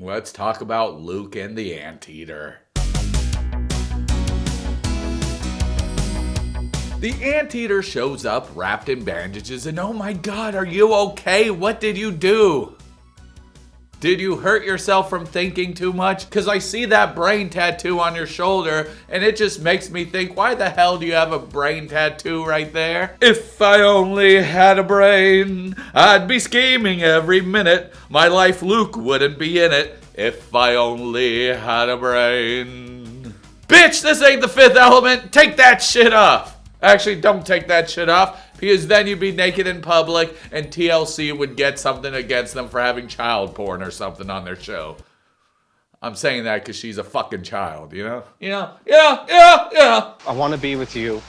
Let's talk about Luke and the Anteater. The Anteater shows up wrapped in bandages and oh my god, are you okay? What did you do? Did you hurt yourself from thinking too much? Because I see that brain tattoo on your shoulder and it just makes me think, why the hell do you have a brain tattoo right there? If I only had a brain, I'd be scheming every minute. My life, Luke, wouldn't be in it. If I only had a brain. Bitch, this ain't the Fifth Element. Take that shit off. Actually, don't take that shit off, because then you'd be naked in public and TLC would get something against them for having child porn or something on their show. I'm saying that because she's a fucking child, you know? Yeah. I want to be with you,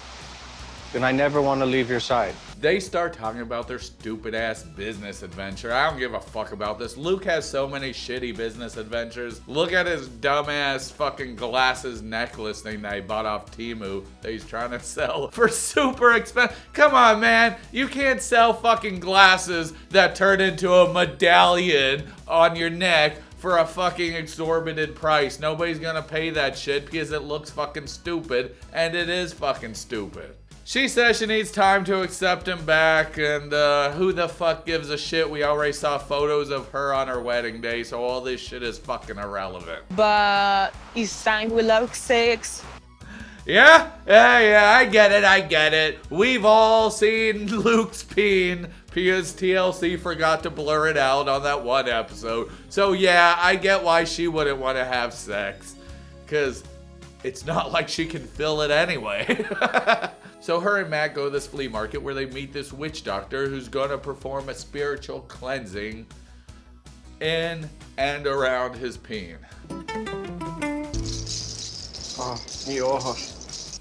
and I never want to leave your side. They start talking about their stupid ass business adventure. I don't give a fuck about this. Luke has so many shitty business adventures. Look at his dumbass fucking glasses necklace thing that he bought off Temu that he's trying to sell for super expensive. Come on, man. You can't sell fucking glasses that turn into a medallion on your neck for a fucking exorbitant price. Nobody's gonna pay that shit because it looks fucking stupid, and it is fucking stupid. She says she needs time to accept him back, and who the fuck gives a shit? We already saw photos of her on her wedding day, so all this shit is fucking irrelevant. But it's time we love sex. Yeah, I get it. We've all seen Luke's peen because TLC forgot to blur it out on that one episode. So yeah, I get why she wouldn't want to have sex, because it's not like she can fill it anyway. So her and Matt go to this flea market where they meet this witch doctor who's gonna perform a spiritual cleansing in and around his peen.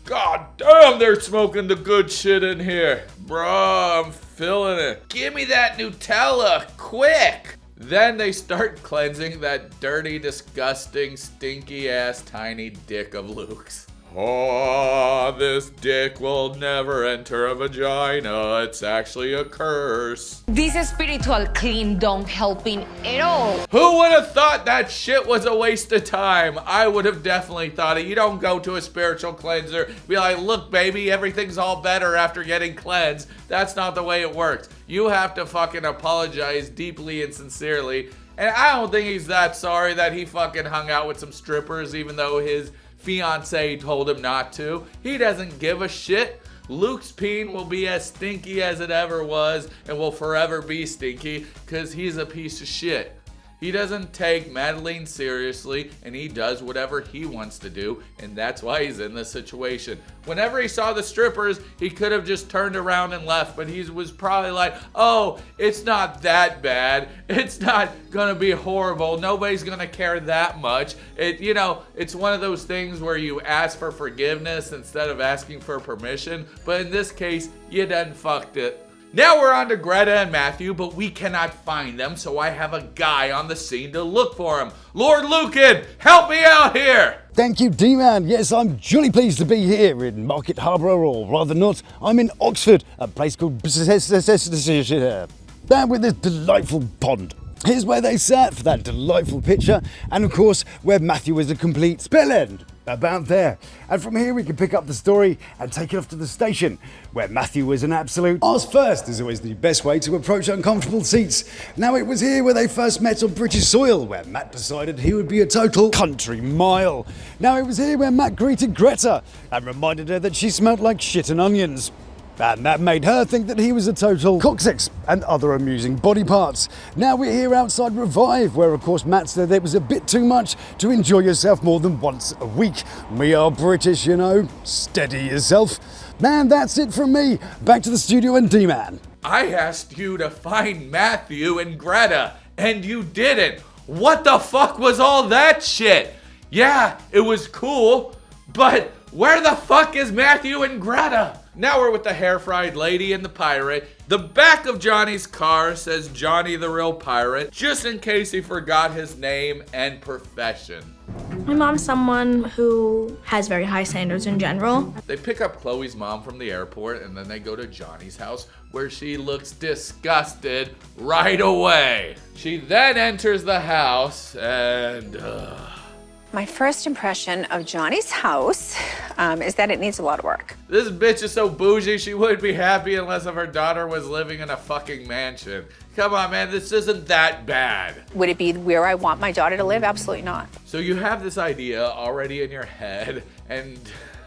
God damn, they're smoking the good shit in here. Bruh, I'm feeling it. Give me that Nutella, quick! Then they start cleansing that dirty, disgusting, stinky ass tiny dick of Luke's. Oh, this dick will never enter a vagina. It's actually a curse. This spiritual clean don't helping at all. Who would have thought that shit was a waste of time? I would have definitely thought it. You don't go to a spiritual cleanser, be like, look baby, everything's all better after getting cleansed. That's not the way it works. You have to fucking apologize deeply and sincerely. And I don't think he's that sorry that he fucking hung out with some strippers even though his fiance told him not to. He doesn't give a shit. Luke's peen will be as stinky as it ever was and will forever be stinky because he's a piece of shit. He doesn't take Madeleine seriously and he does whatever he wants to do, and that's why he's in this situation. Whenever he saw the strippers, he could have just turned around and left, but he was probably like, oh, it's not that bad. It's not gonna be horrible. Nobody's gonna care that much. It's one of those things where you ask for forgiveness instead of asking for permission, but in this case, you done fucked it. Now we're on to Greta and Matthew, but we cannot find them, so I have a guy on the scene to look for him. Lord Lucan, help me out here! Thank you, Dee-man. Yes, I'm jolly pleased to be here in Market Harbour, or rather not. I'm in Oxford, a place called with this delightful pond. Here's where they sat for that delightful picture, and of course, where Matthew is a complete spill end. About there. And from here we can pick up the story and take it off to the station, where Matthew is an absolute arse first is always the best way to approach uncomfortable seats. Now it was here where they first met on British soil, where Matt decided he would be a total country mile. Now it was here where Matt greeted Greta and reminded her that she smelled like shit and onions. And that made her think that he was a total coccyx and other amusing body parts. Now we're here outside Revive, where of course Matt said it was a bit too much to enjoy yourself more than once a week. We are British, you know. Steady yourself. Man, that's it from me. Back to the studio and Dee-man. I asked you to find Matthew and Greta, and you didn't. What the fuck was all that shit? Yeah, it was cool, but where the fuck is Matthew and Greta? Now we're with the hair-fried lady and the pirate. The back of Johnny's car says Johnny the Real Pirate, just in case he forgot his name and profession. My mom's someone who has very high standards in general. They pick up Chloe's mom from the airport and then they go to Johnny's house where she looks disgusted right away. She then enters the house and My first impression of Johnny's house is that it needs a lot of work. this bitch is so bougie she wouldn't be happy unless if her daughter was living in a fucking mansion. Come on, man, this isn't that bad. Would it be where I want my daughter to live? Absolutely not. So you have this idea already in your head, and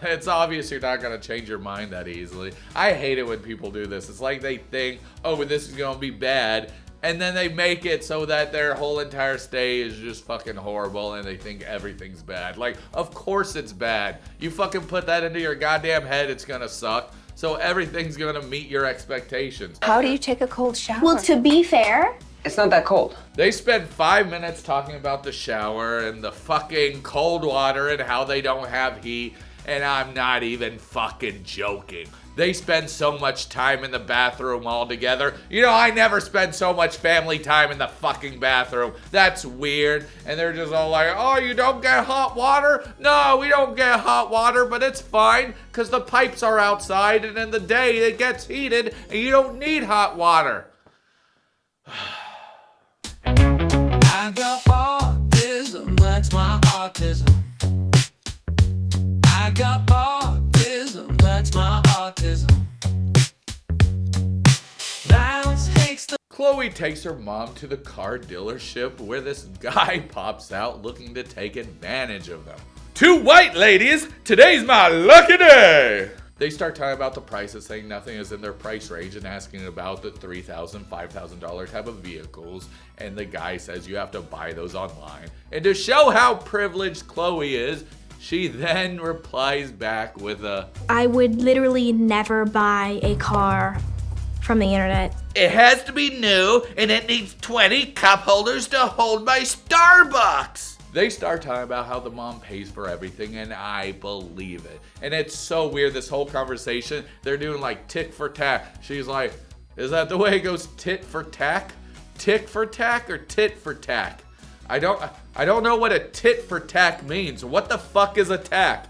it's obvious you're not gonna change your mind that easily. I hate it when people do this. It's like they think, oh, this is gonna be bad, and then they make it so that their whole entire stay is just fucking horrible and they think everything's bad. Like, of course it's bad. You fucking put that into your goddamn head, it's gonna suck. So everything's gonna meet your expectations. How do you take a cold shower? Well, to be fair, It's not that cold. They spend 5 minutes talking about the shower and the fucking cold water and how they don't have heat, and I'm not even fucking joking. They spend so much time in the bathroom all together. You know, I never spend so much family time in the fucking bathroom. That's weird. And they're just all like, oh, you don't get hot water? No, we don't get hot water, but it's fine because the pipes are outside and in the day it gets heated and you don't need hot water. I got autism, that's my autism. I got autism, that's my autism. Violence takes the Chloe takes her mom to the car dealership where this guy pops out looking to take advantage of them. Two white ladies, today's my lucky day! They start talking about the prices, saying nothing is in their price range and asking about the $3,000, $5,000 type of vehicles. And the guy says you have to buy those online. And to show how privileged Chloe is, she then replies back with a, I would literally never buy a car from the internet. it has to be new and it needs 20 cup holders to hold my Starbucks. They start talking about how the mom pays for everything, and I believe it. And it's so weird, this whole conversation. They're doing like tick for tack. She's like, is that the way it goes, tit for tack? Tick for tack or tit for tack? I don't know what a tit for tack means. What the fuck is a tack?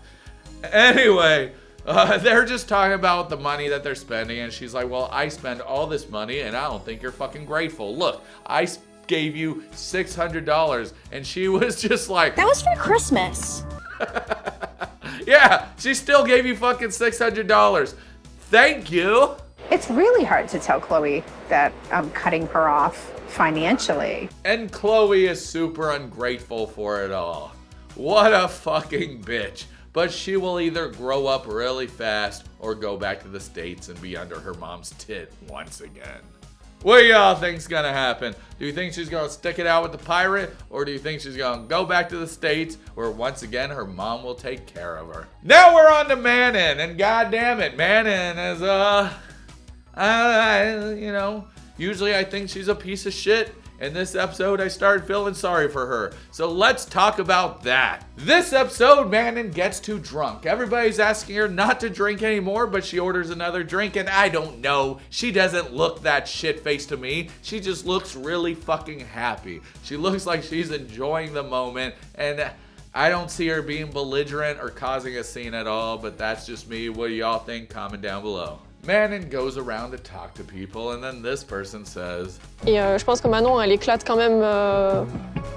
Anyway, they're just talking about the money that they're spending, and she's like, well, I spend all this money, and I don't think you're fucking grateful. Look, I gave you $600, and she was just like, That was for Christmas. yeah, she still gave you fucking $600. Thank you. It's really hard to tell Chloe that I'm cutting her off financially. And Chloe is super ungrateful for it all. What a fucking bitch. But she will either grow up really fast or go back to the States and be under her mom's tit once again. What do y'all think's gonna happen? Do you think she's gonna stick it out with the pirate? Or do you think she's gonna go back to the States where once again her mom will take care of her? Now we're on to Manon, and goddamn it, Manon is you know, usually I think she's a piece of shit. In this episode, I started feeling sorry for her. So let's talk about that. This episode, Manon gets too drunk. Everybody's asking her not to drink anymore, but she orders another drink, and I don't know. She doesn't look that shit-faced to me. She just looks really fucking happy. She looks like she's enjoying the moment, and I don't see her being belligerent or causing a scene at all, but that's just me. What do y'all think? Comment down below. Manon goes around to talk to people, and then this person says, Et je pense que Manon, elle éclate quand même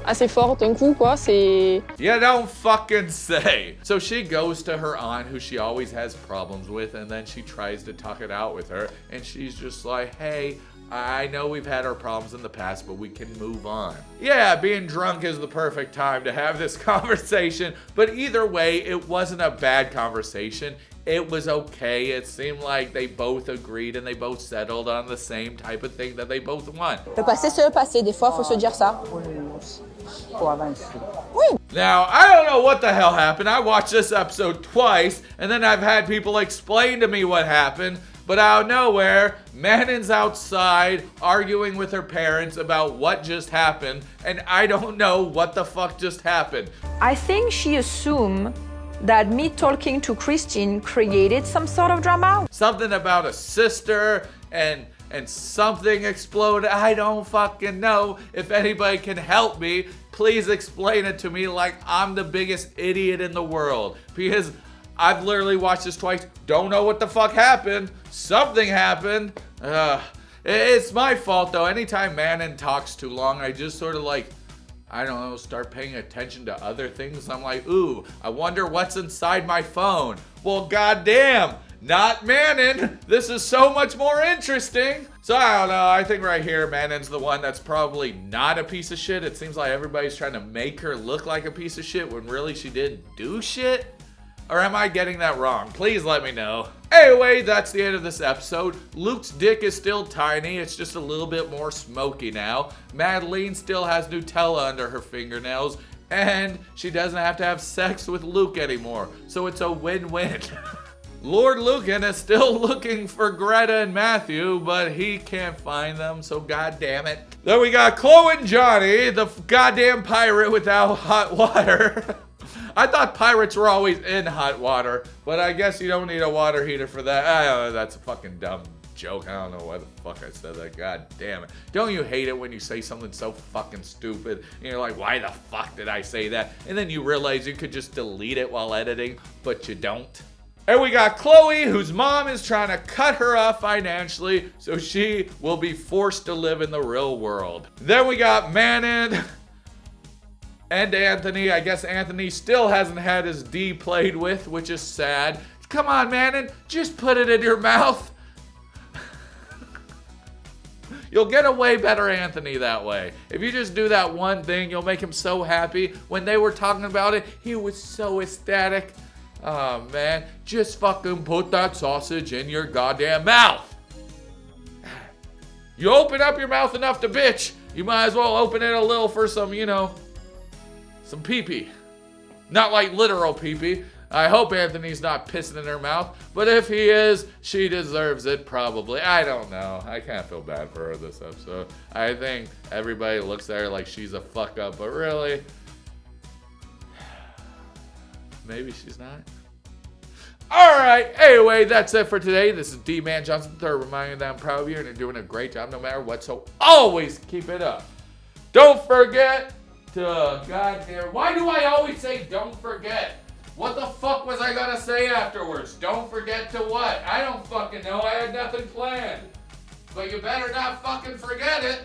assez fort d'un coup, quoi. C'est... you don't fucking say. So she goes to her aunt, who she always has problems with, and then she tries to talk it out with her, and she's just like, hey, I know we've had our problems in the past, but we can move on. Yeah, being drunk is the perfect time to have this conversation, but either way, it wasn't a bad conversation. It was okay. It seemed like they both agreed and they both settled on the same type of thing that they both want. Le passé, c'est le passé. Des fois, faut se dire ça. Now, I don't know what the hell happened. I watched this episode twice, and then I've had people explain to me what happened. But out of nowhere, Manon's outside arguing with her parents about what just happened, and I don't know what the fuck just happened. I think she assumed that me talking to Christine created some sort of drama. Something about a sister, and and something exploded. I don't fucking know. If anybody can help me, please explain it to me like I'm the biggest idiot in the world. Because I've literally watched this twice. Don't know what the fuck happened. Something happened. It's my fault though. Anytime Manon talks too long, I just sort of like, I don't know, start paying attention to other things. I'm like, ooh, I wonder what's inside my phone. Well, goddamn, not Manon. This is so much more interesting. So I don't know, I think right here, Manon's the one that's probably not a piece of shit. It seems like everybody's trying to make her look like a piece of shit when really she didn't do shit. Or am I getting that wrong? Please let me know. Anyway, that's the end of this episode. Luke's dick is still tiny. It's just a little bit more smoky now. Madeleine still has Nutella under her fingernails. And she doesn't have to have sex with Luke anymore. So it's a win-win. Lord Lucan is still looking for Greta and Matthew, but he can't find them, so goddamn it. Then we got Chloe Johny, the goddamn pirate without hot water. I thought pirates were always in hot water, but I guess you don't need a water heater for that. I don't know, that's a fucking dumb joke. I don't know why the fuck I said that. God damn it. Don't you hate it when you say something so fucking stupid and you're like, why the fuck did I say that? And then you realize you could just delete it while editing, but you don't. And we got Chloe, whose mom is trying to cut her off financially so she will be forced to live in the real world. Then we got Manon and Anthony. I guess Anthony still hasn't had his D played with, which is sad. Come on, Manon, just put it in your mouth. You'll get a way better Anthony that way. If you just do that one thing, you'll make him so happy. When they were talking about it, he was so ecstatic. Oh, man, just fucking put that sausage in your goddamn mouth. You open up your mouth enough to bitch, you might as well open it a little for some, you know, some pee-pee. Not like literal pee-pee. I hope Anthony's not pissing in her mouth, but if he is, she deserves it probably. I don't know. I can't feel bad for her this episode. I think everybody looks at her like she's a fuck up, but really, maybe she's not. Alright, anyway, that's it for today. This is Dee-man Johnson III reminding you that I'm proud of you and you're doing a great job no matter what, so always keep it up. Don't forget to goddamn... Why do I always say don't forget? What the fuck was I gonna say afterwards? Don't forget to what? I don't fucking know. I had nothing planned. But you better not fucking forget it.